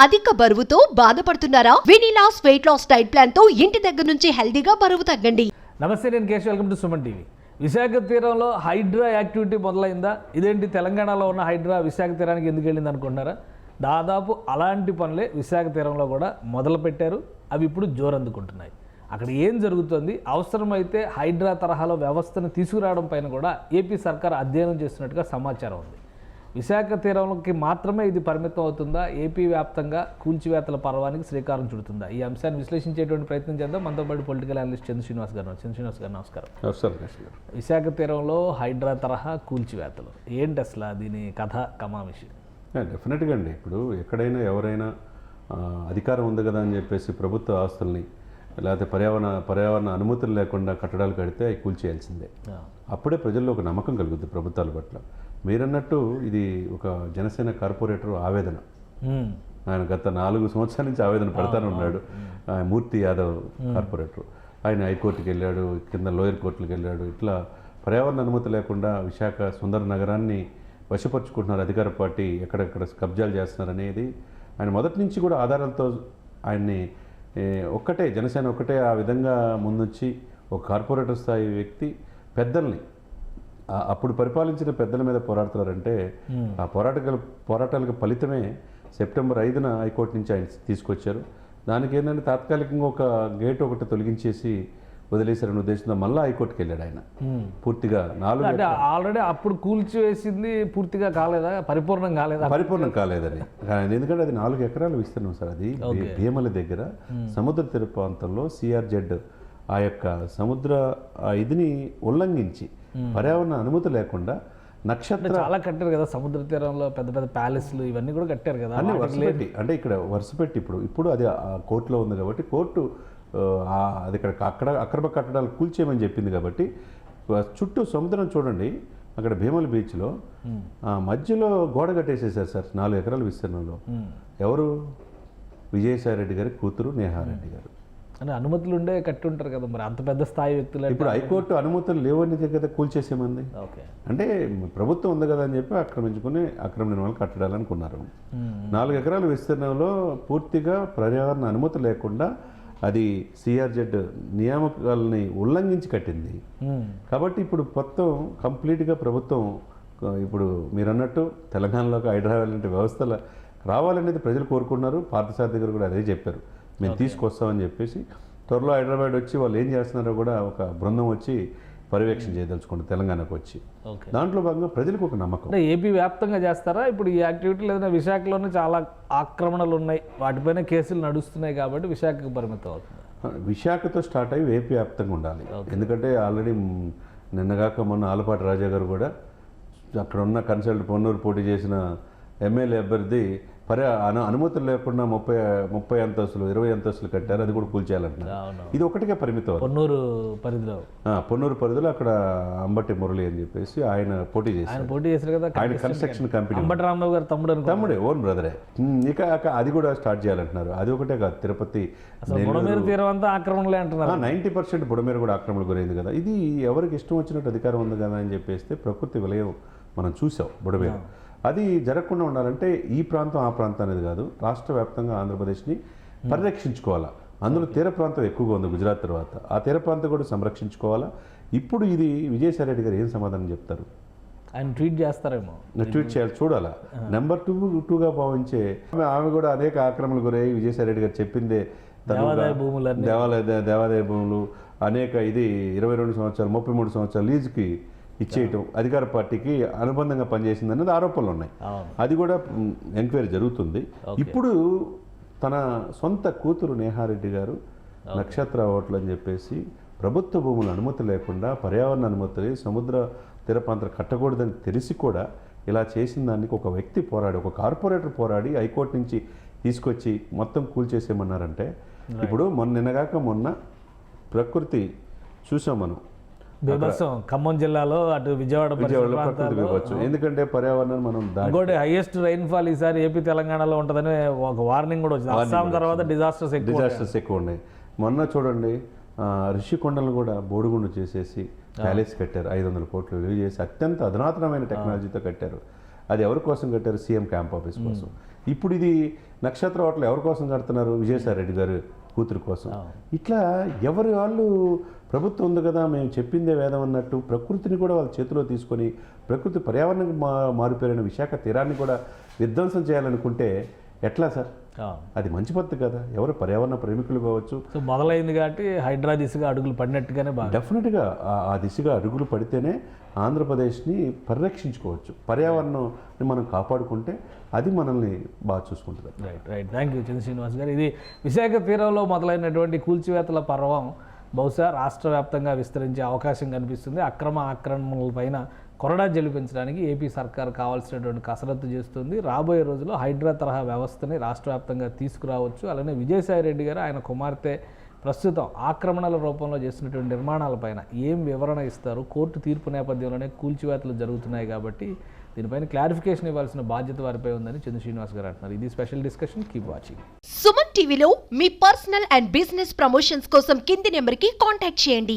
అధిక బరువుతో బాధపడుతున్నారా? వినీలాస్ వెయిట్ లాస్ డైట్ ప్లాన్ తో ఇంటి దగ్గర నుంచి హెల్దీగా బరువు తగ్గండి. నమస్తే, నేను Keshav. Welcome to Suman TV. Visakha తీరంలో హైడ్రా యాక్టివిటీ మొదలైందా? ఇదేంటి తెలంగాణలో ఉన్న హైడ్రా విశాఖ తీరానికి ఎందుకు వెళ్ళింది అనుకుంటున్నారా? దాదాపు అలాంటి పనులే విశాఖ తీరంలో కూడా మొదలు పెట్టారు. అవి ఇప్పుడు జోరందుకుంటున్నాయి. అక్కడ ఏం జరుగుతుంది, అవసరమైతే హైడ్రా తరహాలో వ్యవస్థను తీసుకురావడం పైన కూడా ఏపీ సర్కార్ అధ్యయనం చేస్తున్నట్టుగా సమాచారం ఉంది. విశాఖ తీరంలోకి మాత్రమే ఇది పరిమితం అవుతుందా? ఏపీ వ్యాప్తంగా కూల్చివేతల పర్వానికి శ్రీకారం చుడుతుందా? ఈ అంశాన్ని విశ్లేషించేటువంటి ప్రయత్నం చేద్దాం. మనతో పాటు పొలిటికల్ అనలిస్ట్ చంద్ర శ్రీనివాస్ గారు. నమస్కారం. విశాఖ తీరంలో హైడ్రా తరహా కూల్చివేతలు ఏంటి అసలు దీని కథ కమామిషి? డెఫినెట్గా అండి. ఇప్పుడు ఎక్కడైనా ఎవరైనా అధికారం ఉంది కదా అని చెప్పేసి ప్రభుత్వ ఆస్తుల్ని లేకపోతే పర్యావరణ అనుమతులు లేకుండా కట్టడాలు కడితే అవి కూల్చేయాల్సిందే. అప్పుడే ప్రజల్లో ఒక నమ్మకం కలుగుతుంది ప్రభుత్వాల పట్ల. మీరన్నట్టు ఇది ఒక జనసేన కార్పొరేటర్ ఆవేదన. ఆయన గత 4 సంవత్సరాల నుంచి ఆవేదన పడతానే ఉన్నాడు. మూర్తి యాదవ్ కార్పొరేటర్. ఆయన హైకోర్టుకి వెళ్ళాడు, కింద లోయర్ కోర్టులకు వెళ్ళాడు. ఇట్లా పర్యావరణ అనుమతి లేకుండా విశాఖ సుందర నగరాన్ని వశపరుచుకుంటున్నారు అధికార పార్టీ, ఎక్కడెక్కడ కబ్జాలు చేస్తున్నారు అనేది ఆయన మొదటి నుంచి కూడా ఆధారాలతో ఆయన్ని జనసేన ఒక్కటే ఆ విధంగా ముందుంచి ఒక కార్పొరేటర్ స్థాయి వ్యక్తి పెద్దల్ని అప్పుడు పరిపాలించిన పెద్దల మీద పోరాడుతున్నారంటే ఆ పోరాటాలకు ఫలితమే సెప్టెంబర్ 5న హైకోర్టు నుంచి ఆయన తీసుకొచ్చారు. దానికి ఏంటంటే తాత్కాలికంగా ఒక గేట్ ఒకటి తొలగించేసి వదిలేశారని ఉద్దేశంతో మళ్ళీ హైకోర్టుకి వెళ్ళాడు ఆయన. పూర్తిగా 4 అంటే ఆల్రెడీ అప్పుడు కూల్చివేసింది పూర్తిగా కాలేదా? పరిపూర్ణం కాలేదని. ఎందుకంటే అది 4 ఎకరాలు విస్తీర్ణం సార్. అది భీమల దగ్గర సముద్ర తీర ప్రాంతంలో సిఆర్జెడ్ ఆ యొక్క సముద్ర ఇదిని ఉల్లంఘించి పర్యావరణ అనుమతి లేకుండా నక్షత్ర చాలా కట్టారు కదా సముద్ర తీరంలో, పెద్ద పెద్ద ప్యాలెస్లు ఇవన్నీ కూడా కట్టారు కదా అన్ని వరుసపెట్టి. అంటే ఇక్కడ వరుసపెట్టి ఇప్పుడు అది కోర్టులో ఉంది కాబట్టి కోర్టు అది అక్కడ అక్రమ కట్టడాలు కూల్చేయమని చెప్పింది కాబట్టి చుట్టూ సముద్రం చూడండి. అక్కడ భీమల బీచ్లో మధ్యలో గోడ కట్టేసేసారు సార్ 4 ఎకరాల విస్తీర్ణంలో. ఎవరు? విజయసాయి రెడ్డి గారి కూతురు నేహారెడ్డి గారు. అంటే అనుమతులు ఉండే కట్టి ఉంటారు కదా, మరి అంత పెద్ద స్థాయి వ్యక్తులు. ఇప్పుడు హైకోర్టు అనుమతులు లేవని కదా కూల్చేసేమంది. అంటే ప్రభుత్వం ఉంది కదా అని చెప్పి అక్రమ నిర్మాణాలు కట్టడాలనుకున్నారు. 4 ఎకరాల విస్తీర్ణంలో పూర్తిగా పర్యావరణ అనుమతి లేకుండా అది సిఆర్జెడ్ నియామకాలని ఉల్లంఘించి కట్టింది. కాబట్టి ఇప్పుడు మొత్తం కంప్లీట్గా ప్రభుత్వం ఇప్పుడు మీరు అన్నట్టు తెలంగాణలోకి హైడ్రా లాంటి వ్యవస్థలు రావాలనేది ప్రజలు కోరుకున్నారు. పార్థసారథి గారు కూడా అదే చెప్పారు, మేము తీసుకొస్తామని చెప్పేసి. త్వరలో హైదరాబాద్ వచ్చి వాళ్ళు ఏం చేస్తున్నారో కూడా ఒక బృందం వచ్చి పర్యవేక్షణ చేయదలుచుకుంటారు తెలంగాణకు వచ్చి. దాంట్లో భాగంగా ప్రజలకు ఒక నమ్మకం. అంటే ఏపీ వ్యాప్తంగా చేస్తారా ఇప్పుడు ఈ యాక్టివిటీ? లేదా విశాఖలోనే చాలా ఆక్రమణలు ఉన్నాయి, వాటిపైన కేసులు నడుస్తున్నాయి కాబట్టి విశాఖకు పరిమితం అవుతుంది? విశాఖతో స్టార్ట్ అయ్యి ఏపీ వ్యాప్తంగా ఉండాలి. ఎందుకంటే ఆల్రెడీ నిన్నగాక మొన్న ఆలపాటి రాజా గారు కూడా అక్కడ ఉన్న కన్సల్ట్ పొన్నూరు పోటీ చేసిన ఎమ్మెల్యే అభ్యర్థి అనుమతులు లేకుండా 30 అంతస్తులు 20 అంతస్తులు కట్టారు. అది కూడా కూల్చేయాలంటున్నారు. ఇది ఒకటిగా పరిమితం. పొన్నూరు పరిధిలో అక్కడ అంబటి మురళి అని చెప్పేసి ఆయన పోటీ చేశారు కదా. ఆయన కన్స్ట్రక్షన్ కంపెనీ అంబటి రామరావు గారు తమ్ముడే, ఓన్ బ్రదరే. ఇక అది కూడా స్టార్ట్ చేయాలంటున్నారు. అది ఒకటే కాదు, తిరుపతి తీరం అంతా ఆక్రమణలే అంటున్నారు. 90% బుడమేరు కూడా ఆక్రమణ గురైంది కదా. ఇది ఎవరికి ఇష్టం వచ్చినట్టు అధికారం ఉంది కదా అని చెప్పేస్తే ప్రకృతి విలయం మనం చూసాం బుడమేరు. అది జరగకుండా ఉండాలంటే ఈ ప్రాంతం ఆ ప్రాంతం అనేది కాదు, రాష్ట్ర వ్యాప్తంగా ఆంధ్రప్రదేశ్ని పరిరక్షించుకోవాలా. అందులో తీర ప్రాంతం ఎక్కువగా ఉంది గుజరాత్ తర్వాత. ఆ తీర ప్రాంతం కూడా సంరక్షించుకోవాలా. ఇప్పుడు ఇది విజయసాయి రెడ్డి గారు ఏం సమాధానం చెప్తారు? ఆయన ట్వీట్ చేస్తారేమో. ట్వీట్ చేయాలి, చూడాలా. నెంబర్ 2గా భావించే ఆమె కూడా అనేక ఆక్రమణలు గురై విజయసాయి రెడ్డి గారు చెప్పిందే దేవాదాయ భూములు అనేక 22 సంవత్సరాలు 33 సంవత్సరాలు లీజుకి ఇచ్చేయటం అధికార పార్టీకి అనుబంధంగా పనిచేసింది అన్నది ఆరోపణలు ఉన్నాయి. అది కూడా ఎంక్వైరీ జరుగుతుంది. ఇప్పుడు తన సొంత కూతురు నేహారెడ్డి గారు నక్షత్ర హోటల్ అని చెప్పేసి ప్రభుత్వ భూముల అనుమతి లేకుండా పర్యావరణ అనుమతులు సముద్ర తీర ప్రాంతాలు కట్టకూడదని తెలిసి కూడా ఇలా చేసిన దానికి ఒక వ్యక్తి ఒక కార్పొరేటర్ పోరాడి హైకోర్టు నుంచి తీసుకొచ్చి మొత్తం కూల్చేసేయమన్నారంటే ఇప్పుడు మొన్న ప్రకృతి చూసాం మనం. ఖమ్మం జిల్లాలో అటు విజయవాడలో ఎందుకంటే పర్యావరణం మనం ఇంకోటి హైయెస్ట్ రైన్ఫాల్ ఈసారి ఏపీ తెలంగాణలో ఉంటుందని ఒక వార్నింగ్ కూడా వచ్చింది. అస్సాం తర్వాత డిజాస్టర్స్ ఎక్కువ ఉన్నాయి. మొన్న చూడండి ఋషికొండలు కూడా బోడిగుండు చేసేసి ప్యాలెస్ కట్టారు. 500 కోట్లు విలువ చేసి అత్యంత అధునాతనమైన టెక్నాలజీతో కట్టారు. అది ఎవరి కోసం కట్టారు? సీఎం క్యాంప్ ఆఫీస్ కోసం. ఇప్పుడు ఇది నక్షత్ర హోటల్ ఎవరి కోసం కడుతున్నారు? విజయసాయి రెడ్డి గారు కూతురు కోసం. ఇట్లా ఎవరి వాళ్ళు ప్రభుత్వం ఉంది కదా మేము చెప్పిందే వేదం అన్నట్టు ప్రకృతిని కూడా వాళ్ళ చేతిలో తీసుకొని ప్రకృతి పర్యావరణానికి మారిపోయిన విశాఖ తీరాన్ని కూడా విధ్వంసం చేయాలనుకుంటే ఎట్లా సార్? అది మంచి పద్ధతి కదా. ఎవరు పర్యావరణ ప్రేమికులు కావచ్చు. సో మొదలైంది కాబట్టి హైడ్రా దిశగా అడుగులు పడినట్టుగానే బాగా డెఫినెట్గా ఆ దిశగా అడుగులు పడితేనే ఆంధ్రప్రదేశ్ని పరిరక్షించుకోవచ్చు. పర్యావరణాన్ని మనం కాపాడుకుంటే అది మనల్ని బాగా చూసుకుంటుంది. రైట్. థ్యాంక్ యూ చంద్ర శ్రీనివాస్ గారు. ఇది విశాఖ తీరంలో మొదలైనటువంటి కూల్చివేతల పర్వం బహుశా రాష్ట్ర వ్యాప్తంగా విస్తరించే అవకాశం కనిపిస్తుంది. అక్రమ ఆక్రమణలపైన కొరడా జలిపించడానికి ఏపీ సర్కార్ కావాల్సినటువంటి కసరత్తు చేస్తుంది. రాబోయే రోజుల్లో హైడ్రా తరహా వ్యవస్థని రాష్ట్ర వ్యాప్తంగా తీసుకురావచ్చు. అలానే విజయసాయి రెడ్డి గారు ఆయన కుమార్తె ప్రస్తుతం ఆక్రమణల రూపంలో చేసినటువంటి నిర్మాణాలపైన ఏం వివరణ ఇస్తారు? కోర్టు తీర్పు నేపథ్యంలోనే కూల్చివేతలు జరుగుతున్నాయి కాబట్టి దీనిపైన క్లారిఫికేషన్ ఇవ్వాల్సిన బాధ్యత వారిపై ఉందని చంద్ర శ్రీనివాస్ గారు అంటున్నారు. ఇది special discussion. Keep watching. Suman టీవీలో మీ పర్సనల్ అండ్ బిజినెస్ ప్రమోషన్స్ కోసం కింది నెంబర్కి కాంటాక్ట్ చేయండి.